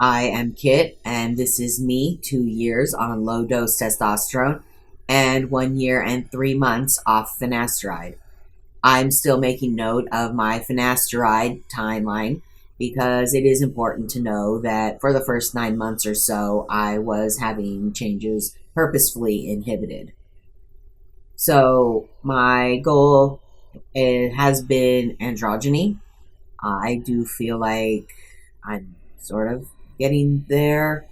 I am Kit, and this is me 2 years on low dose testosterone and 1 year and 3 months off finasteride. I'm still making note of my finasteride timeline because it is important to know that for the first 9 months or so, I was having changes purposefully inhibited. So, my goal has been androgyny. I do feel like I'm sort of getting there.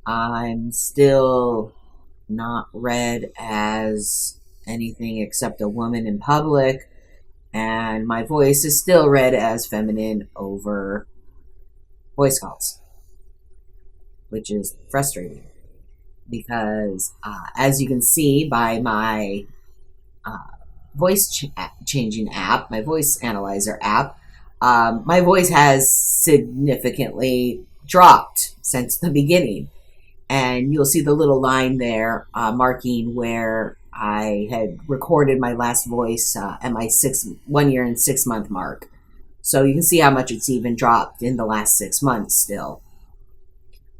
I'm still not read as anything except a woman in public, and my voice is still read as feminine over voice calls, which is frustrating because, as you can see by my uh, changing app, my voice analyzer app, my voice has significantly dropped since the beginning. And you'll see the little line there marking where I had recorded my last voice at my 1 year and 6 month mark. So you can see how much it's even dropped in the last 6 months still,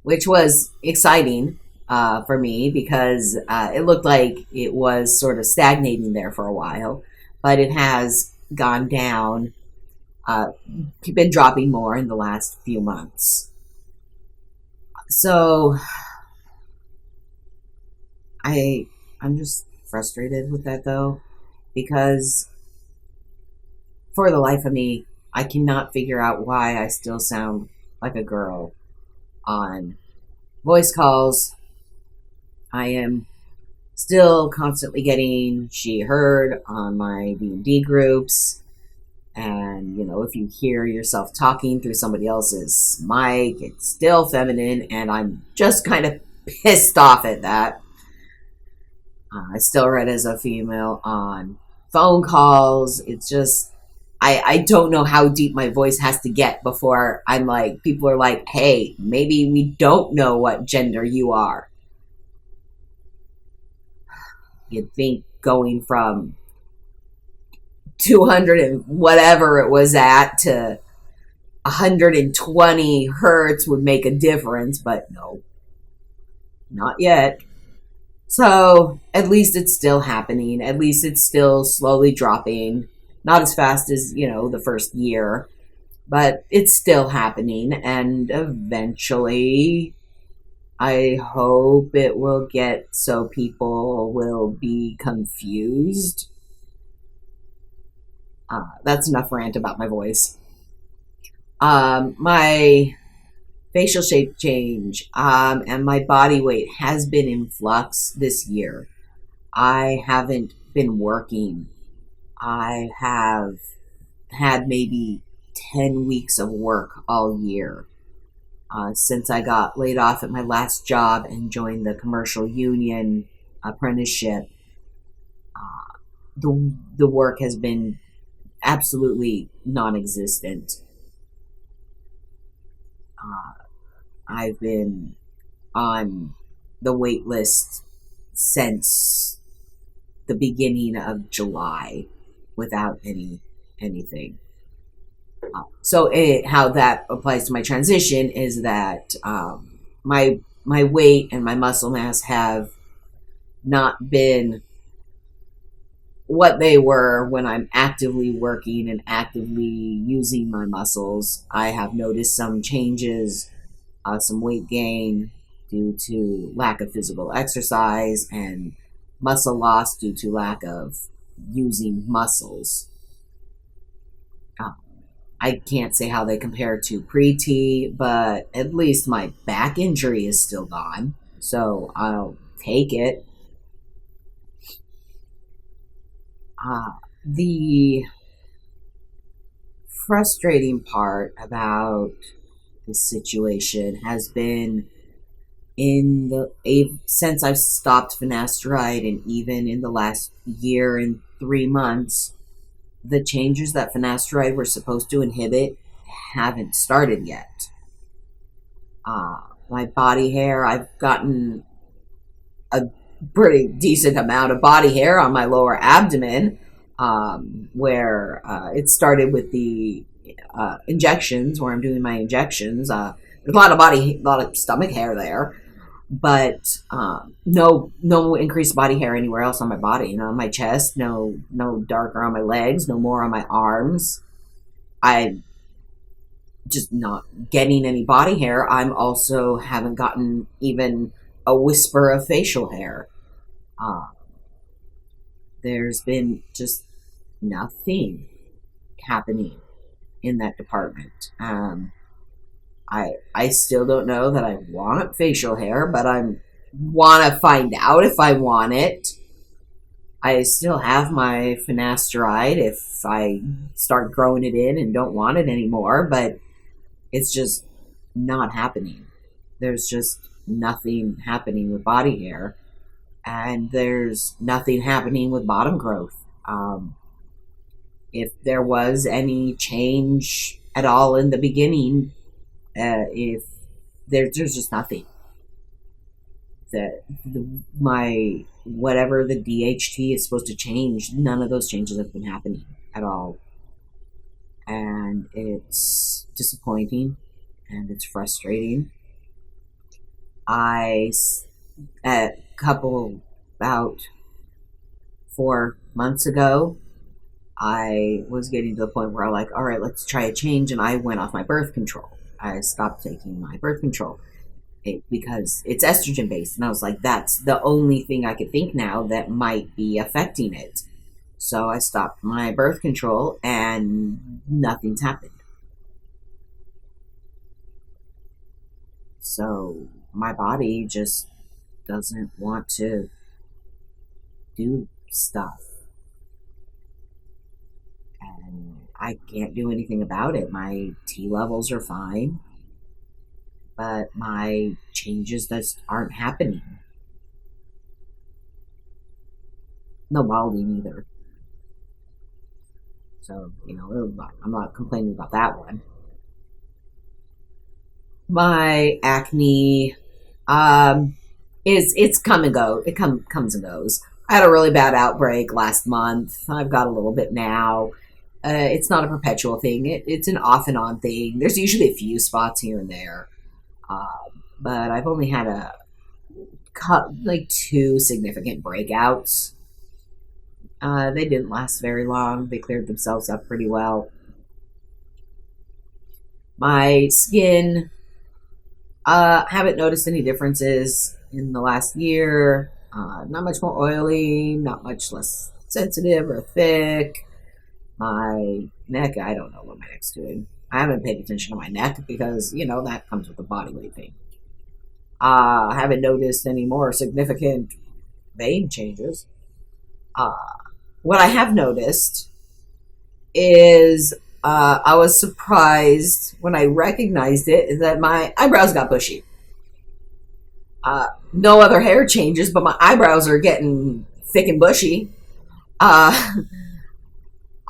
which was exciting for me because it looked like it was sort of stagnating there for a while, but it has gone down, been dropping more in the last few months. So I'm just frustrated with that though, because for the life of me, I cannot figure out why I still sound like a girl on voice calls. I am still constantly getting she heard on my D&D groups. And, if you hear yourself talking through somebody else's mic, it's still feminine, and I'm just kind of pissed off at that. I still read as a female on phone calls. It's just, I don't know how deep my voice has to get before I'm like, people are like, hey, maybe we don't know what gender you are. You'd think going from 200 and whatever it was at to 120 hertz would make a difference, but no, not yet. So at least it's still happening. At least it's still slowly dropping. Not as fast as, the first year, but it's still happening. And eventually, I hope it will get so people will be confused. That's enough rant about my voice. My facial shape change and my body weight has been in flux this year. I haven't been working. I have had maybe 10 weeks of work all year since I got laid off at my last job and joined the commercial union apprenticeship. The work has been absolutely non-existent. I've been on the wait list since the beginning of July without anything. So how that applies to my transition is that my weight and my muscle mass have not been what they were when I'm actively working and actively using my muscles. I have noticed some changes, some weight gain due to lack of physical exercise and muscle loss due to lack of using muscles. I can't say how they compare to pre-T, but at least my back injury is still gone, so I'll take it. The frustrating part about this situation has been since I've stopped finasteride, and even in the last year and 3 months, the changes that finasteride were supposed to inhibit haven't started yet. My body hair, I've gotten a pretty decent amount of body hair on my lower abdomen, where it started with the injections, where I'm doing my injections. There's a lot of stomach hair there, but no increased body hair anywhere else on my body. You know, on my chest, no darker on my legs, no more on my arms. I just not getting any body hair. I'm also haven't gotten even a whisper of facial hair. Uh, there's been just nothing happening in that department. I still don't know that I want facial hair, but I want to find out if I want it. I still have my finasteride if I start growing it in and don't want it anymore, but it's just not happening. There's just nothing happening with body hair, and there's nothing happening with bottom growth. If there was any change at all in the beginning, if there's just nothing. My whatever the DHT is supposed to change, none of those changes have been happening at all, and it's disappointing and it's frustrating. I a couple about 4 months ago, I was getting to the point where I'm like, all right, let's try a change, and I went off my birth control. I stopped taking my birth control because it's estrogen based, and I was like, that's the only thing I could think now that might be affecting it. So I stopped my birth control, and nothing's happened. So my body just doesn't want to do stuff, and I can't do anything about it. My T levels are fine, but my changes just aren't happening. No balding either. So, I'm not complaining about that one. My acne, it's come and go. It comes and goes. I had a really bad outbreak last month. I've got a little bit now. It's not a perpetual thing. It's an off and on thing. There's usually a few spots here and there, but I've only had like 2 significant breakouts. They didn't last very long. They cleared themselves up pretty well. My skin, haven't noticed any differences in the last year. Not much more oily, not much less sensitive or thick. My neck, I don't know what my neck's doing. I haven't paid attention to my neck because, that comes with the body weight thing. I haven't noticed any more significant vein changes. What I have noticed is I was surprised when I recognized it is that my eyebrows got bushy. No other hair changes, but my eyebrows are getting thick and bushy.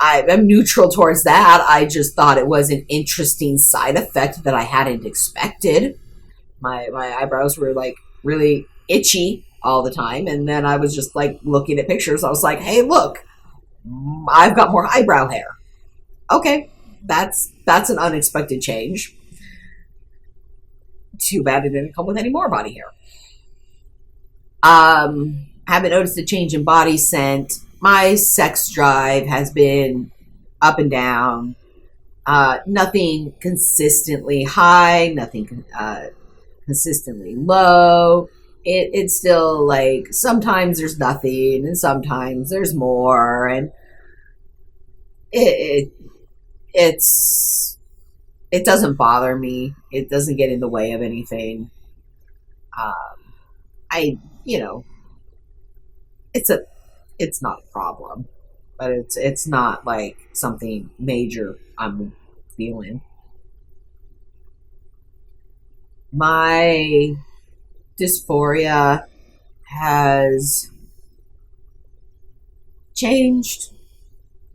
I'm neutral towards that. I just thought it was an interesting side effect that I hadn't expected. My eyebrows were like really itchy all the time, and then I was just like looking at pictures. I was like, hey, look, I've got more eyebrow hair. Okay, that's an unexpected change. Too bad it didn't come with any more body hair. Haven't noticed a change in body scent. My sex drive has been up and down. Nothing consistently high, nothing consistently low. It's still like sometimes there's nothing and sometimes there's more, and it's it doesn't bother me. It doesn't get in the way of anything. I it's a it's not a problem, but it's not like something major I'm feeling. My dysphoria has changed,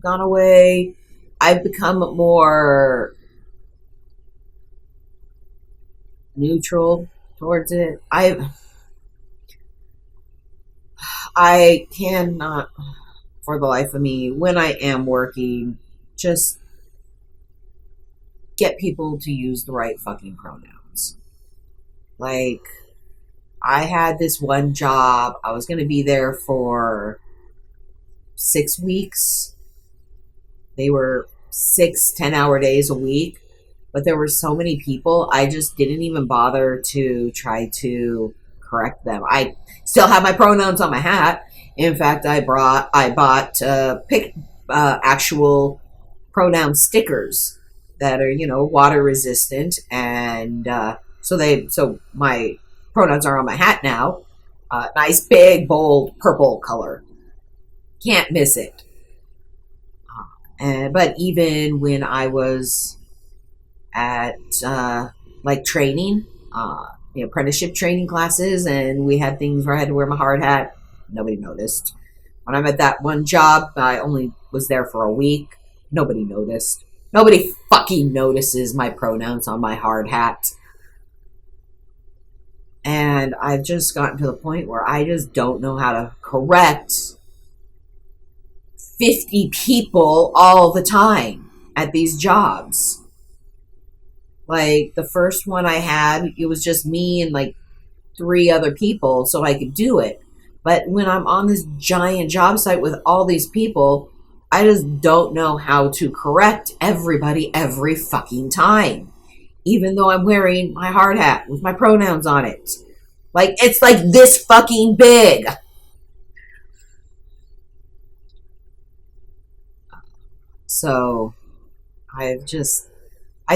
gone away. I've become more neutral towards it. I cannot, for the life of me, when I am working, just get people to use the right fucking pronouns. Like, I had this one job. I was going to be there for 6 weeks. They were 6 10-hour days a week, but there were so many people, I just didn't even bother to try to correct them. I still have my pronouns on my hat. In fact, I bought actual pronoun stickers that are, water resistant, and so my pronouns are on my hat now. Nice big bold purple color, can't miss it. But even when I was at like training, apprenticeship training classes, and we had things where I had to wear my hard hat, nobody noticed. When I'm at that one job, I only was there for a week. Nobody noticed. Nobody fucking notices my pronouns on my hard hat. And I've just gotten to the point where I just don't know how to correct 50 people all the time at these jobs. Like, the first one I had, it was just me and like 3 other people, so I could do it. But when I'm on this giant job site with all these people, I just don't know how to correct everybody every fucking time. Even though I'm wearing my hard hat with my pronouns on it. Like, it's like this fucking big. So, I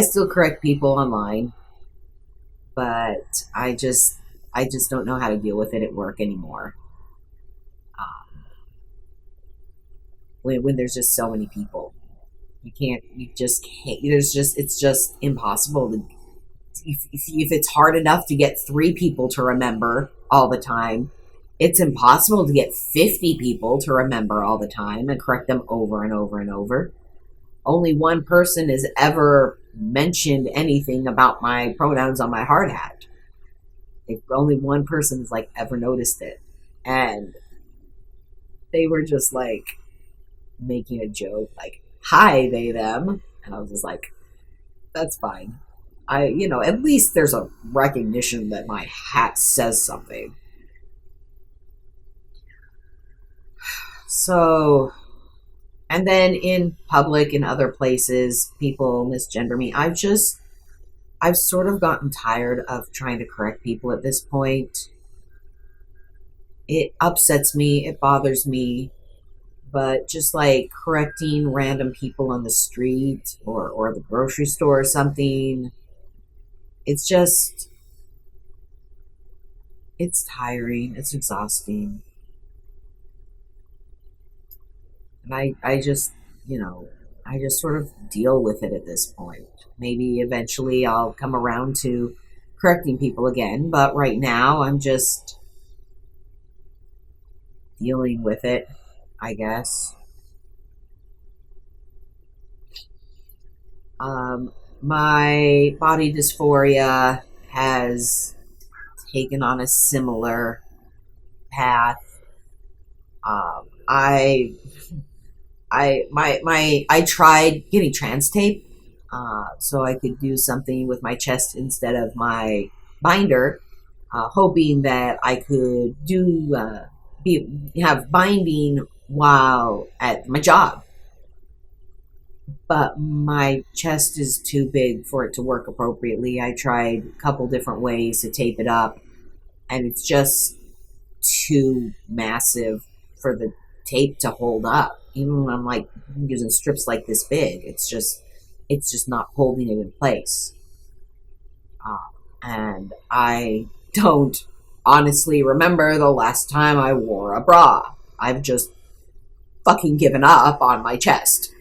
still correct people online, but I just don't know how to deal with it at work anymore. Um, when there's just so many people, you just can't. It's just impossible to. If it's hard enough to get 3 people to remember all the time, it's impossible to get 50 people to remember all the time and correct them over and over and over. Only one person has ever mentioned anything about my pronouns on my hard hat. If only one person has like ever noticed it, and they were just like making a joke, like "Hi, they them," and I was just like, "That's fine." At least there's a recognition that my hat says something. So, and then in public and other places, people misgender me. I've sort of gotten tired of trying to correct people at this point. It upsets me, it bothers me, but just like correcting random people on the street or the grocery store or something, it's just, it's tiring, it's exhausting. And I just sort of deal with it at this point. Maybe eventually I'll come around to correcting people again, but right now I'm just dealing with it, I guess. My body dysphoria has taken on a similar path. I tried getting trans tape, so I could do something with my chest instead of my binder, hoping that I could have binding while at my job. But my chest is too big for it to work appropriately. I tried a couple different ways to tape it up, and it's just too massive for the tape to hold up. Even when I'm like using strips like this big, it's just not holding it in place. And I don't honestly remember the last time I wore a bra. I've just fucking given up on my chest.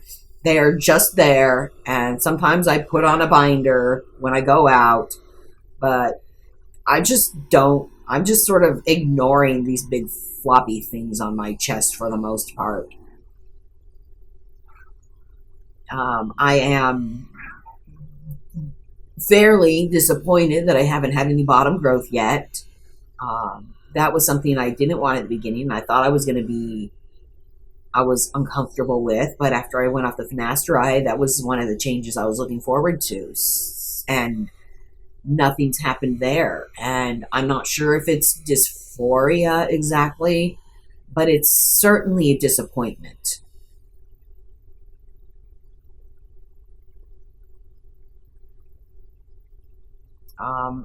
They're just there, and sometimes I put on a binder when I go out, but I just don't. I'm just sort of ignoring these big floppy things on my chest for the most part. I am fairly disappointed that I haven't had any bottom growth yet. That was something I didn't want at the beginning. I thought I was uncomfortable with, but after I went off the finasteride, that was one of the changes I was looking forward to. And nothing's happened there. And I'm not sure if it's dysphoria exactly, but it's certainly a disappointment.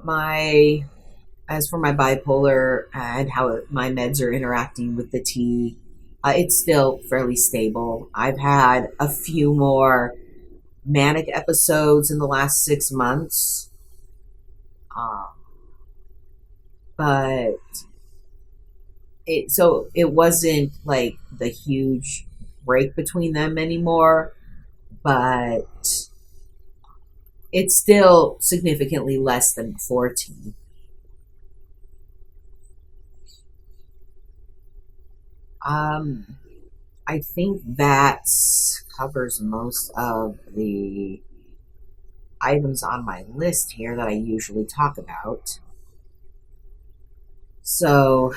My As for my bipolar and how my meds are interacting with the tea, it's still fairly stable. I've had a few more manic episodes in the last 6 months, um, but it wasn't like the huge break between them anymore. But it's still significantly less than 14. Um, I think that covers most of the items on my list here that I usually talk about. So,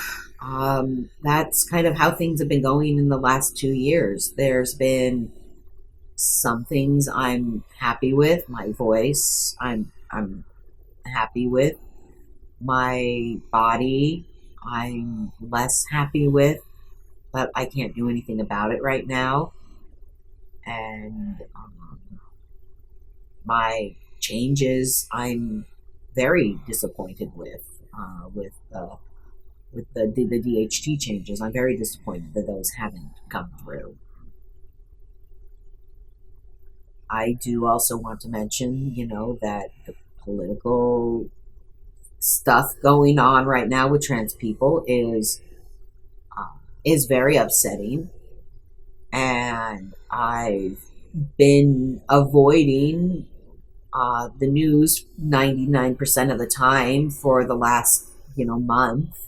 that's kind of how things have been going in the last 2 years. There's been some things I'm happy with. My voice, I'm happy with. My body, I'm less happy with, but I can't do anything about it right now. And my changes, I'm very disappointed with. With the DHT changes, I'm very disappointed that those haven't come through. I do also want to mention, that the political stuff going on right now with trans people is very upsetting, and I've been avoiding the news 99% of the time for the last month.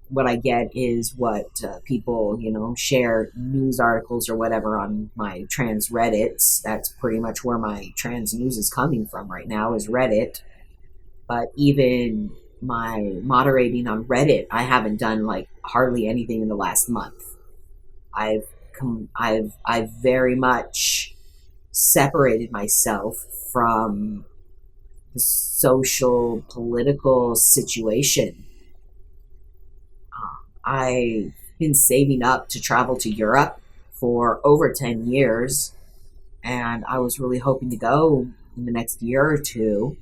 What I get is what people share news articles or whatever on my trans Reddits. That's pretty much where my trans news is coming from right now, is Reddit. But even my moderating on Reddit, I haven't done like hardly anything in the last month. I've very much separated myself from the social political situation. I've been saving up to travel to Europe for over 10 years, and I was really hoping to go in the next year or two.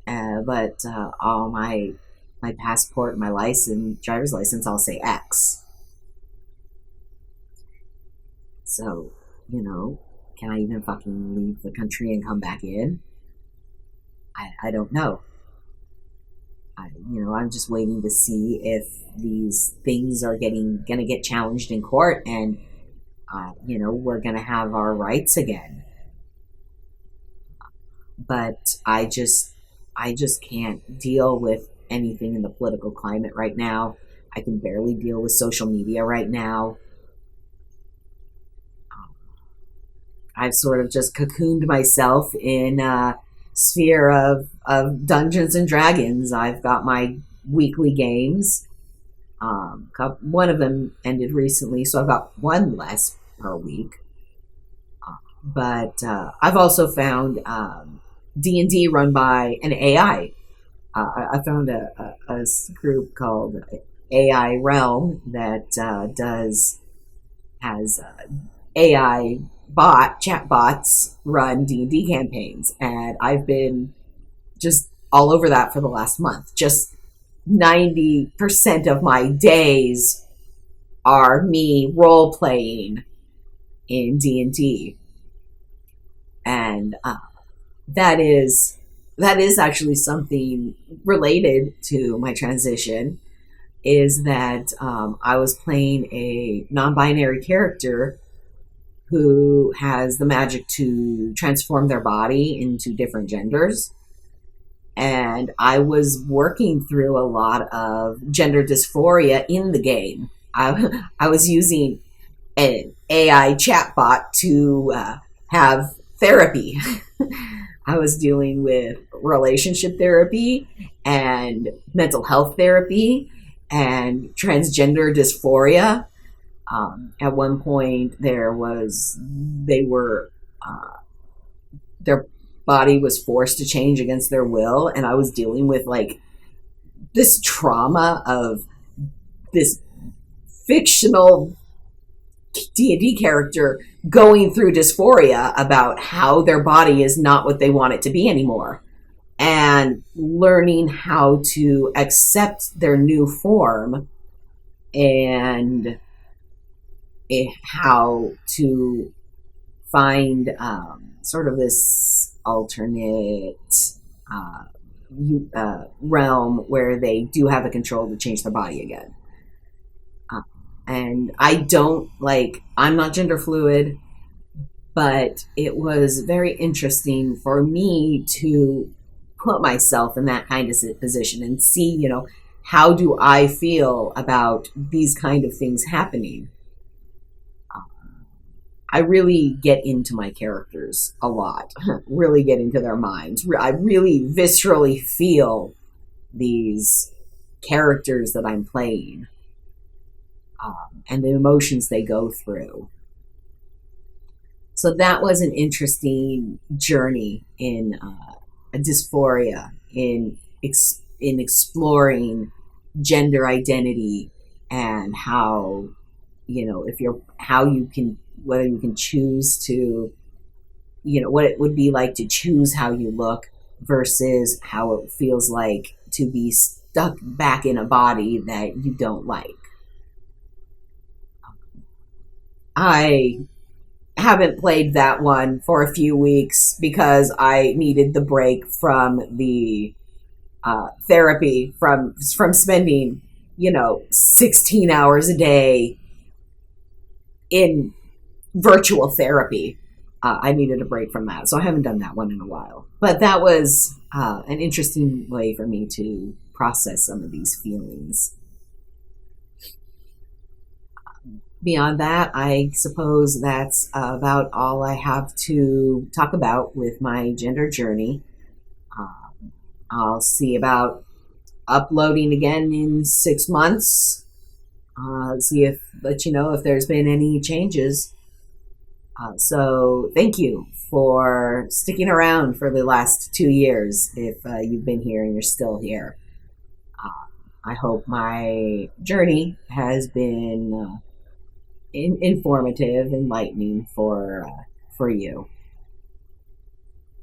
But all my passport, my license, driver's license, all say X. So, can I even fucking leave the country and come back in? I don't know. I'm just waiting to see if these things are gonna get challenged in court, and we're gonna have our rights again. But I just can't deal with anything in the political climate right now. I can barely deal with social media right now. I've sort of just cocooned myself in a sphere of Dungeons and Dragons. I've got my weekly games. One of them ended recently, so I've got one less per week. But I've also found D&D run by an AI. I found a group called AI Realm that has AI chat bots run D&D campaigns, and I've been just all over that for the last month. Just 90% of my days are me role playing in D&D, and that is actually something related to my transition. Is that I was playing a non-binary character who has the magic to transform their body into different genders. And I was working through a lot of gender dysphoria in the game. I was using an AI chatbot to have therapy. I was dealing with relationship therapy and mental health therapy and transgender dysphoria. At one point, they were their body was forced to change against their will, and I was dealing with like this trauma of this fictional D&D character going through dysphoria about how their body is not what they want it to be anymore, and learning how to accept their new form, and how to find sort of this alternate uh, realm where they do have the control to change their body again. And I'm not gender fluid, but it was very interesting for me to put myself in that kind of position and see, how do I feel about these kind of things happening? I really get into my characters a lot, really get into their minds. I really viscerally feel these characters that I'm playing, and the emotions they go through. So that was an interesting journey in a dysphoria, in exploring gender identity, and how, whether you can choose to, what it would be like to choose how you look versus how it feels like to be stuck back in a body that you don't like. I haven't played that one for a few weeks because I needed the break from the therapy, from spending 16 hours a day in virtual therapy. I needed a break from that, so I haven't done that one in a while. But that was an interesting way for me to process some of these feelings. Beyond that, I suppose that's about all I have to talk about with my gender journey. I'll see about uploading again in 6 months. Let you know if there's been any changes. So thank you for sticking around for the last 2 years. If you've been here and you're still here, I hope my journey has been informative, enlightening for you.